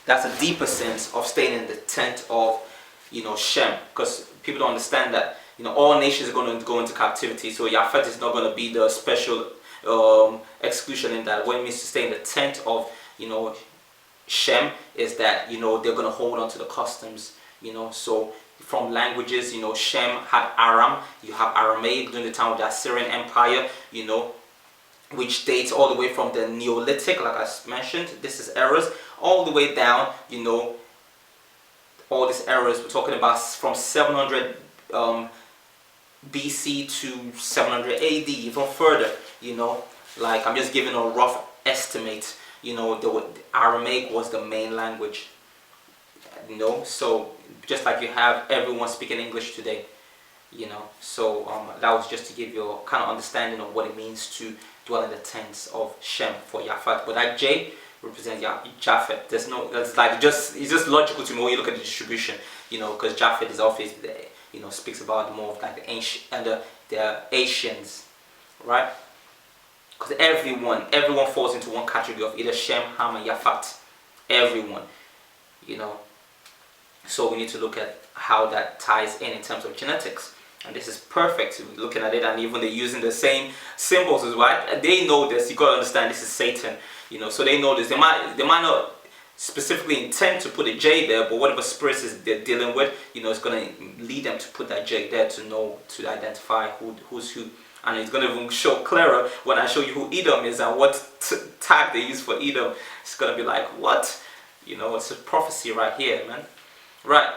That's a deeper sense of staying in the tent of, Shem, because people don't understand that, all nations are going to go into captivity. So Yafet is not going to be the special exclusion in that. What it means to stay in the tent of, Shem is that, they're going to hold on to the customs, so from languages, Shem had Aram, you have Aramaic during the time of the Assyrian Empire, which dates all the way from the Neolithic, like I mentioned. This is eras, all the way down, all these eras we're talking about from 700 BC to 700 AD, even further, like I'm just giving a rough estimate. The Aramaic was the main language, so just like you have everyone speaking English today, so that was just to give you a kind of understanding of what it means to dwell in the tents of Shem for Yafat. But that J represents Japhet. It's just logical to me when you look at the distribution, because Japhet is obviously speaks about more of like the ancient and the Asians, right? Because everyone falls into one category of either Shem, Ham, and Yafat. Everyone, So we need to look at how that ties in terms of genetics. And this is perfect, looking at it, and even they're using the same symbols as well. They know this. You gotta understand this is Satan, so they know this. They might not specifically intend to put a J there, but whatever spirits they're dealing with, it's gonna lead them to put that J there to identify who's who. And it's gonna even show clearer when I show you who Edom is and what tag they use for Edom. It's gonna be like, what? It's a prophecy right here, man. Right.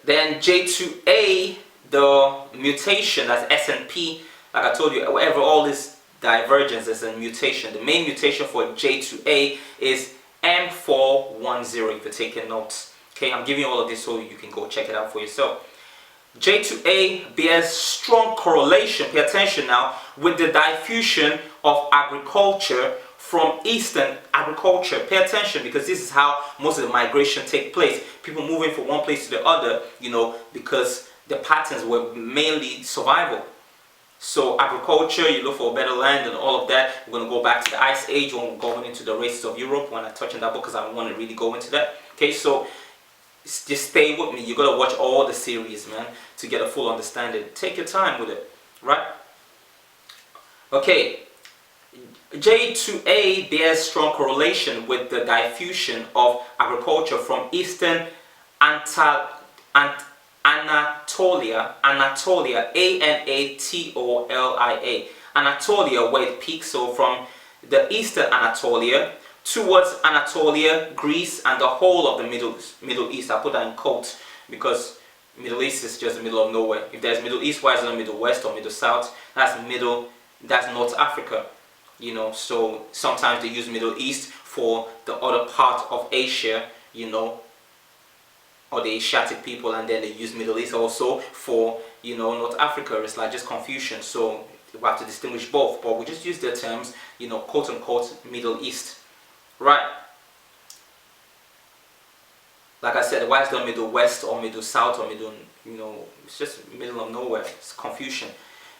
Then J2A, the mutation, that's S and P. Like I told you, wherever all this divergence is a mutation. The main mutation for J2A is M410, if you're taking notes. Okay, I'm giving you all of this so you can go check it out for yourself. J2A bears strong correlation, pay attention now, with the diffusion of agriculture from Eastern agriculture. Pay attention, because this is how most of the migration take place. People moving from one place to the other, because the patterns were mainly survival. So agriculture, you look for a better land and all of that. We're going to go back to the Ice Age when we're going into the races of Europe when I touch on that book, because I don't want to really go into that. Okay, so just stay with me. You got to watch all the series, man, to get a full understanding. Take your time with it, right? Okay. J2A bears strong correlation with the diffusion of agriculture from Eastern Anatolia, Anatolia, Anatolia, where it peaks, so from the Eastern Anatolia towards Anatolia, Greece, and the whole of the Middle East. I put that in quotes because Middle East is just the middle of nowhere. If there's Middle East, why is it Middle West or Middle South? That's North Africa. So sometimes they use Middle East for the other part of Asia, or the Asiatic people, and then they use Middle East also for, North Africa. It's like just confusion. So we have to distinguish both, but we just use their terms, quote unquote, Middle East, right? Like I said, why is there Middle West or Middle South or Middle, it's just middle of nowhere. It's confusion.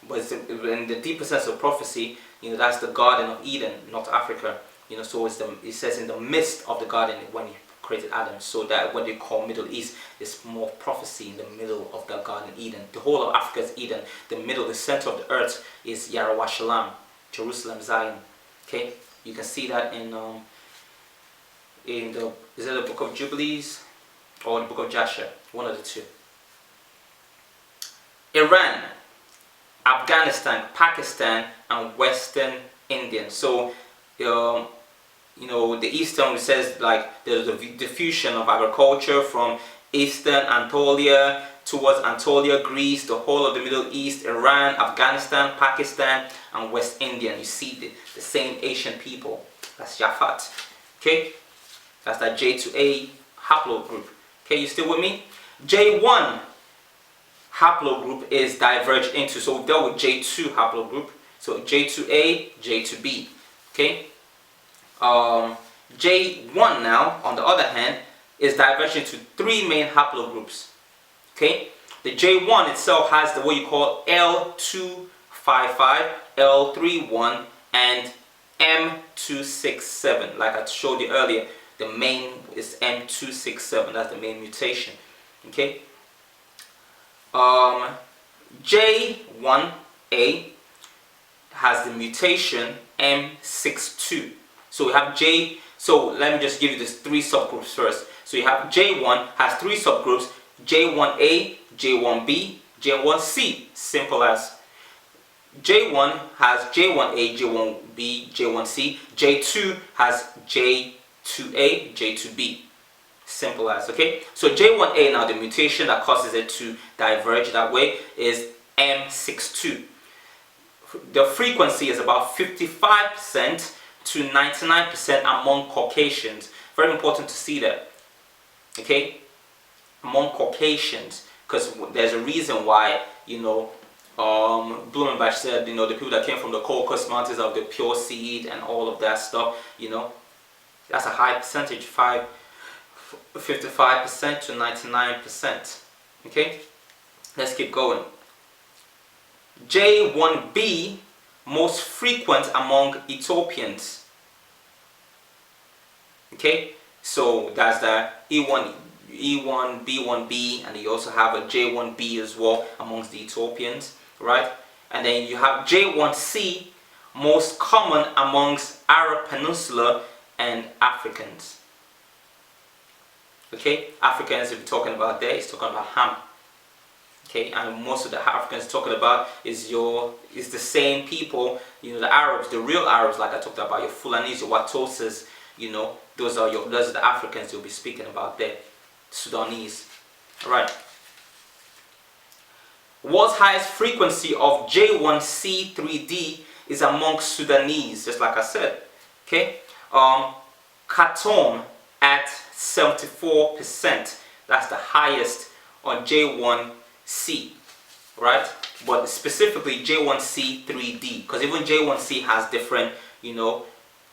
But it's in the deeper sense of prophecy, that's the Garden of Eden, North Africa. So it says in the midst of the garden when he created Adam. So that what they call Middle East is more prophecy in the middle of the Garden of Eden. The whole of Africa is Eden. The middle, the center of the earth is Yarawashalam, Jerusalem, Zion. Okay, you can see that in the Book of Jubilees or the Book of Jasher, one of the two. Iran, Afghanistan, Pakistan, and Western India. So, the Eastern, it says like there's a diffusion of agriculture from Eastern Anatolia towards Anatolia, Greece, the whole of the Middle East, Iran, Afghanistan, Pakistan, and West India. You see the same Asian people. That's Yafat. Okay, that's that J2A haplogroup. Okay, you still with me? J1 haplogroup is diverged into, so we dealt with J2 haplogroup, so J2A, J2B, okay? J1 now, on the other hand, is diverged into three main haplogroups, okay? The J1 itself has the what you call L255, L31, and M267, like I showed you earlier. The main is M267. That's the main mutation. Okay. J1A has the mutation M62. So we have J. So let me just give you these 3 subgroups first. So you have J1 has 3 subgroups: J1A, J1B, J1C. Simple as. J1 has J1A, J1B, J1C. J2 has J2A, J2B. Simple as. Okay. So J1A, now the mutation that causes it to diverge that way is M62. The frequency is about 55% to 99% among Caucasians. Very important to see that. Okay, among Caucasians, because there's a reason why, Blumenbach said, the people that came from the Caucasus Mountains of the pure seed and all of that stuff, that's a high percentage, 55% to 99%. Okay, let's keep going. J1B, most frequent among Ethiopians. Okay, so that's the E1, B1B, and you also have a J1B as well amongst the Ethiopians, right? And then you have J1C, most common amongst Arab Peninsula and Africans. Okay, Africans, if we're talking about there, he's talking about Ham. Okay, and most of the Africans talking about is the same people, the Arabs, the real Arabs, like I talked about, your Fulanis, your Watoses, those are the Africans you'll be speaking about there. Sudanese. Alright. World's highest frequency of J1C3D is among Sudanese, just like I said. Okay? Khartoum at 74%. That's the highest on J1C, right? But specifically J1C3D, because even J1C has different,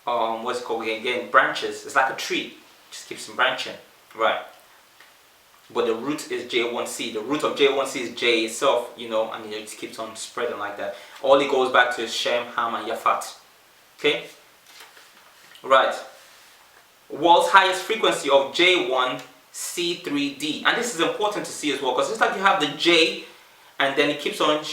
what's it called again? Branches. It's like a tree, just keeps on branching, right? But the root is J1C. The root of J1C is J itself, and it just keeps on spreading like that. All it goes back to is Shem, Ham, and Yafat. Okay, right. World's highest frequency of J1C3D, and this is important to see as well, because it's like you have the J, and then it keeps on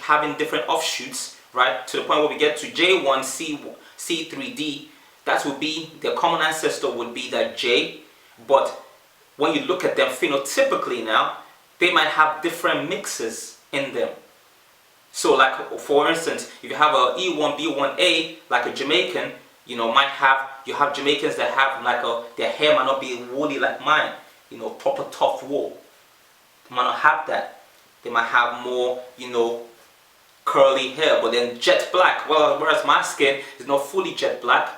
having different offshoots, right? To the point where we get to J1C3D. That would be the common ancestor would be that J, but when you look at them phenotypically now, they might have different mixes in them. So like for instance, if you have a E1B1A, like a Jamaican, you have Jamaicans that have their hair might not be woolly like mine, proper tough wool. They might not have that. They might have more, curly hair, but then jet black. Well, whereas my skin is not fully jet black.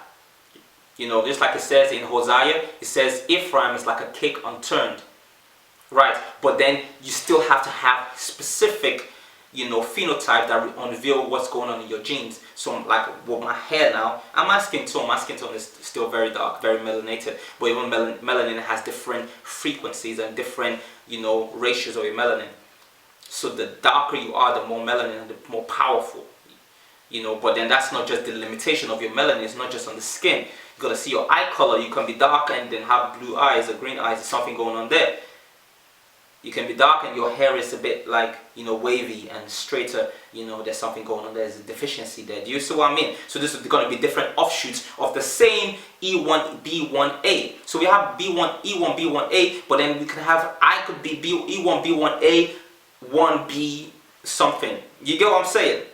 Just like it says in Hosea, it says Ephraim is like a cake unturned, right? But then you still have to have specific, phenotype that unveil what's going on in your genes. So like with my hair now, and my skin tone is still very dark, very melanated. But even melanin has different frequencies and different, ratios of your melanin. So the darker you are, the more melanin and the more powerful. But then that's not just the limitation of your melanin. It's not just on the skin. You gotta see your eye color. You can be dark and then have blue eyes or green eyes. There's something going on there. You can be dark and your hair is a bit wavy and straighter. There's something going on there. There's a deficiency there. Do you see what I mean? So this is going to be different offshoots of the same E1B1A. So we have E1B1A, but then we can have, I could be E1B1A, 1B something. You get what I'm saying?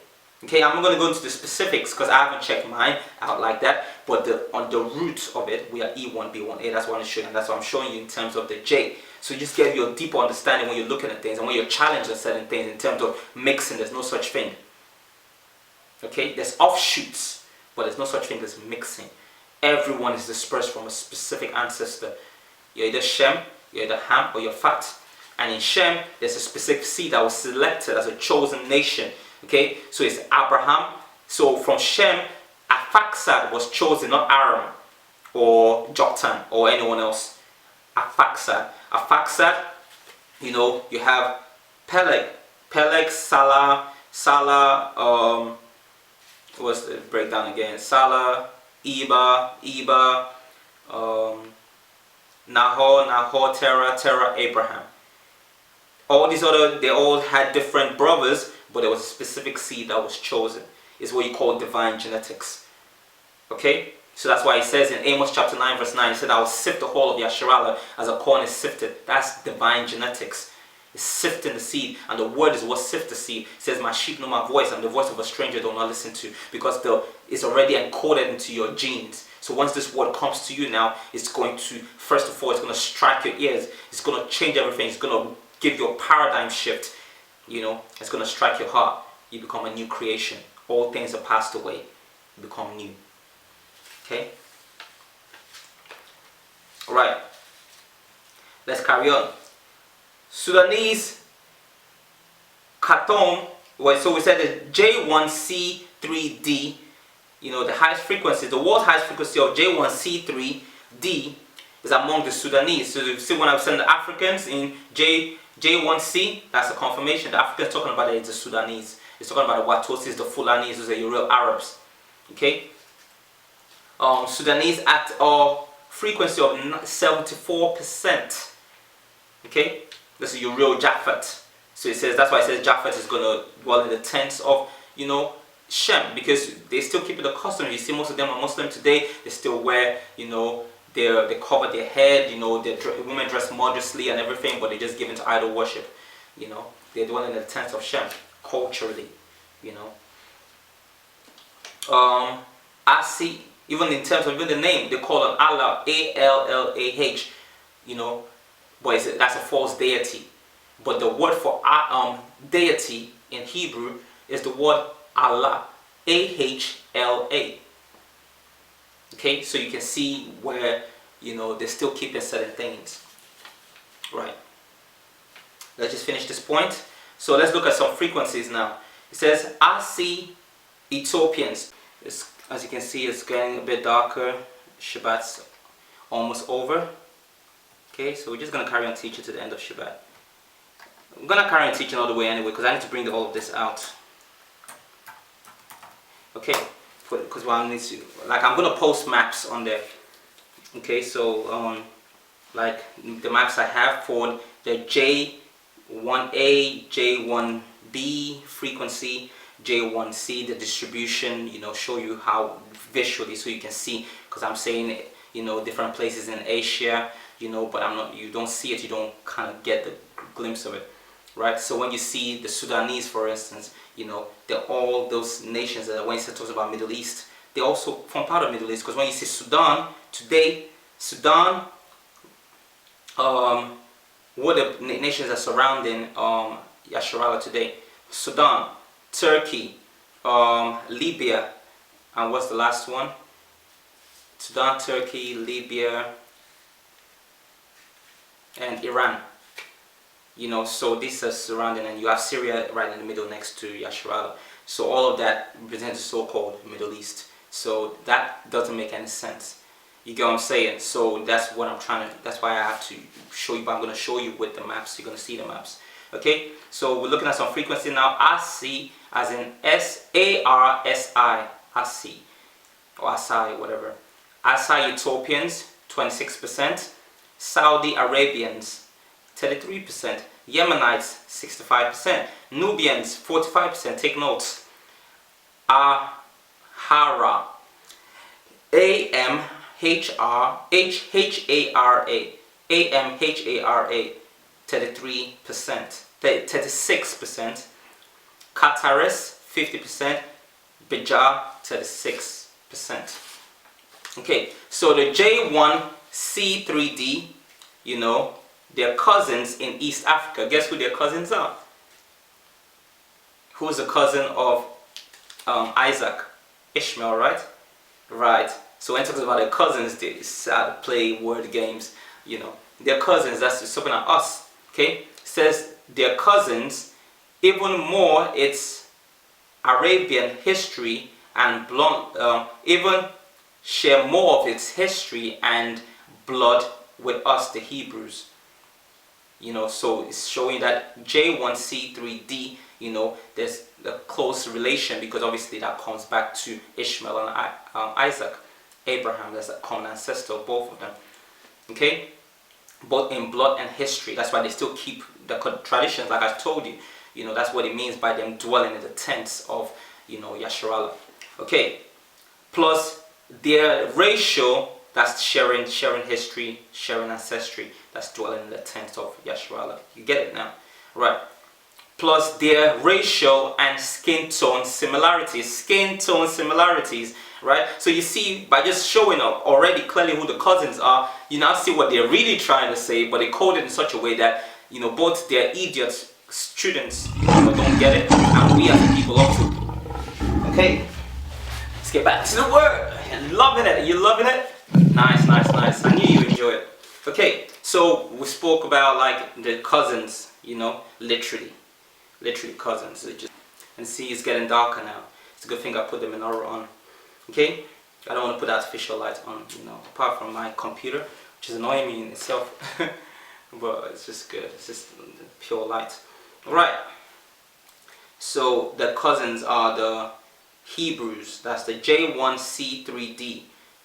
Okay, I'm not going to go into the specifics because I haven't checked mine out like that. But on the root of it, we are E1B1A. That's what I'm showing, and that's what I'm showing you in terms of the J. So you just get your deeper understanding when you're looking at things and when you're challenged on certain things in terms of mixing. There's no such thing. Okay, there's offshoots, but there's no such thing as mixing. Everyone is dispersed from a specific ancestor. You're either Shem, you're either Ham, or you're Fat. And in Shem, there's a specific seed that was selected as a chosen nation. Okay, so it's Abraham. So from Shem, Arphaxad was chosen, not Aram or Joktan or anyone else. Arphaxad. Arphaxad, you have Peleg, Salah, what's the breakdown again? Salah, Eba, Nahor, Terah, Abraham. All these other, they all had different brothers, but there was a specific seed that was chosen. It's what you call divine genetics. Okay? So that's why it says in Amos chapter 9 verse 9, it said, I will sift the whole of Yasharallah as a corn is sifted. That's divine genetics. It's sifting the seed, and the word is what sifts the seed. It says, my sheep know my voice, and the voice of a stranger do not listen to, because it's already encoded into your genes. So once this word comes to you now, it's going to, first of all, it's going to strike your ears. It's going to change everything. It's going to give you a paradigm shift. You know, it's going to strike your heart. You become a new creation. All things are passed away. You become new. Okay? Alright. Let's carry on. Sudanese Khatom, well, so we said the J1C3D, you know, the highest frequency, the world's highest frequency of J1C3D is among the Sudanese. So you see when I'm saying the Africans in J1C, that's a confirmation. The Africans talking about it is the Sudanese. It's talking about the Watosis, the Fulanis, those are your real Arabs. Okay? Sudanese at a frequency of 74%. Okay? This is your real Japhet. So it says, that's why it says Japhet is going to dwell in the tents of, you know, Shem, because they still keep the customs. You see most of them are Muslim today. They still wear, you know, they cover their head, you know, women dress modestly and everything, but they just give into idol worship. You know, they dwell in the tents of Shem, culturally, you know. Asi, even in terms of even the name, they call it Allah, A-L-L-A-H, you know, but that's a false deity. But the word for deity in Hebrew is the word Allah, A-H-L-A. Okay, so you can see where, you know, they're still keeping certain things. Right. Let's just finish this point. So let's look at some frequencies now. It says, I see Ethiopians. As you can see, it's getting a bit darker. Shabbat's almost over. Okay, so we're just going to carry on teaching to the end of Shabbat. I'm going to carry on teaching all the way anyway, because I need to bring all of this out. Okay, because I need to, like, I'm going to post maps on there. Okay, so like the maps I have for the J1A, J1B frequency, J1C, the distribution, you know, show you how visually, so you can see, because I'm saying, you know, different places in Asia, you know, but you don't see it, you don't kind of get the glimpse of it, right? So when you see the Sudanese, for instance, you know, they're all those nations that when he talks about Middle East, they also form part of Middle East, because when you see Sudan today, Sudan, what the nations are surrounding Yasharallah today: Sudan, Turkey, Libya, and what's the last one? Sudan, Turkey, Libya, and Iran. You know, so these are surrounding, and you have Syria right in the middle next to Yasharallah. So all of that represents the so-called Middle East. So that doesn't make any sense. You get what I'm saying? So that's what I'm trying to, that's why I have to show you, but I'm going to show you with the maps. You're going to see the maps. Okay, so we're looking at some frequency now. ASI, as in S-A-R-S-I, ASI, or ASI, whatever. ASI Ethiopians, 26%. Saudi Arabians, 33%. Yemenites, 65%. Nubians, 45%. Take notes. Ahara, A-M-H-R-H-H-A-R-A, A-M-H-A-R-A, 33%. 36%. Qataris, 50%. Bejar, 36%. Okay, so the J1C3D, you know, they're cousins in East Africa. Guess who their cousins are? Who's the cousin of Isaac? Ishmael, right? Right. So when it talks about their cousins, they play word games, you know. Their cousins, that's something like us. Okay? It says their cousins, even more, it's Arabian history and even share more of its history and blood with us, the Hebrews. You know, so it's showing that J1C3D, you know, there's a close relation, because obviously that comes back to Ishmael and Isaac, Abraham. That's a common ancestor of both of them. Okay, both in blood and history. That's why they still keep the traditions, like I told you. You know, that's what it means by them dwelling in the tents of, you know, Yasharallah. Okay, plus their ratio, that's sharing history, sharing ancestry, that's dwelling in the tents of Yasharallah. You get it now, right? Plus their racial and skin tone similarities, right? So you see, by just showing up already clearly who the cousins are, you now see what they're really trying to say, but they code it in such a way that, you know, both their idiots, students, you know, don't get it, and we as people also. Okay, let's get back to the word. You're loving it, you're loving it? Nice, nice, nice. I knew you enjoy it. Okay, so we spoke about like the cousins, you know, literally cousins. And see, it's getting darker now. It's a good thing I put the menorah on. Okay, I don't want to put artificial light on, you know, apart from my computer, which is annoying me in itself. But it's just good. It's just pure light. All right. So the cousins are the Hebrews. That's the J1C3D.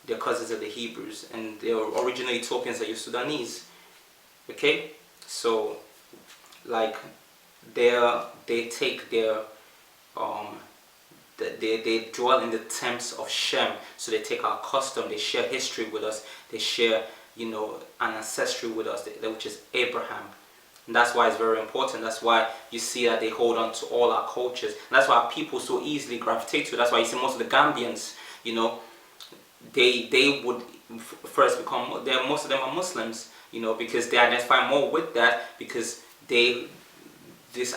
They're cousins of the Hebrews, and they're original Ethiopians that are Sudanese. Okay, so like they take their they dwell in the tents of Shem, so they take our custom, they share history with us, they share, you know, an ancestry with us, which is Abraham. And that's why it's very important. That's why you see that they hold on to all our cultures, and that's why people so easily gravitate to it. That's why you see most of the Gambians, you know, they would first become, most of them are Muslims, you know, because they identify more with that, because these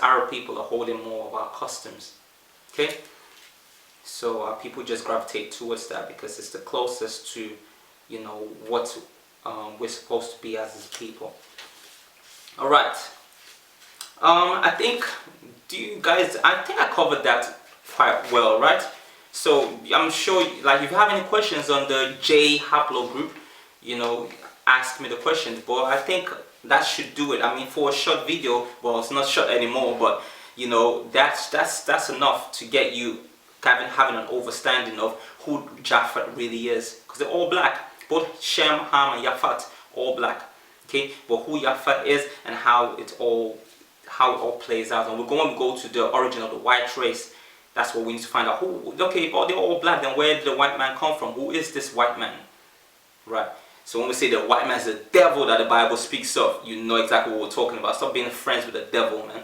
Arab people are holding more of our customs. Okay, so people just gravitate towards that because it's the closest to, you know, what we're supposed to be as people. All right. I think I covered that quite well, right? So I'm sure, like, if you have any questions on the J Haplo group, you know, ask me the questions. But I think that should do it. I mean, for a short video, well, it's not short anymore, but you know, that's enough to get you having an understanding of who Japhet really is, because they're all black. Both Shem, Ham, and Yafat, all black. Okay, but who Yafat is and how it all plays out, and we're going to go to the origin of the white race. That's what we need to find out. Who? Okay, but they're all black. Then where did the white man come from? Who is this white man? Right. So when we say the white man is the devil that the Bible speaks of, you know exactly what we're talking about. Stop being friends with the devil, man.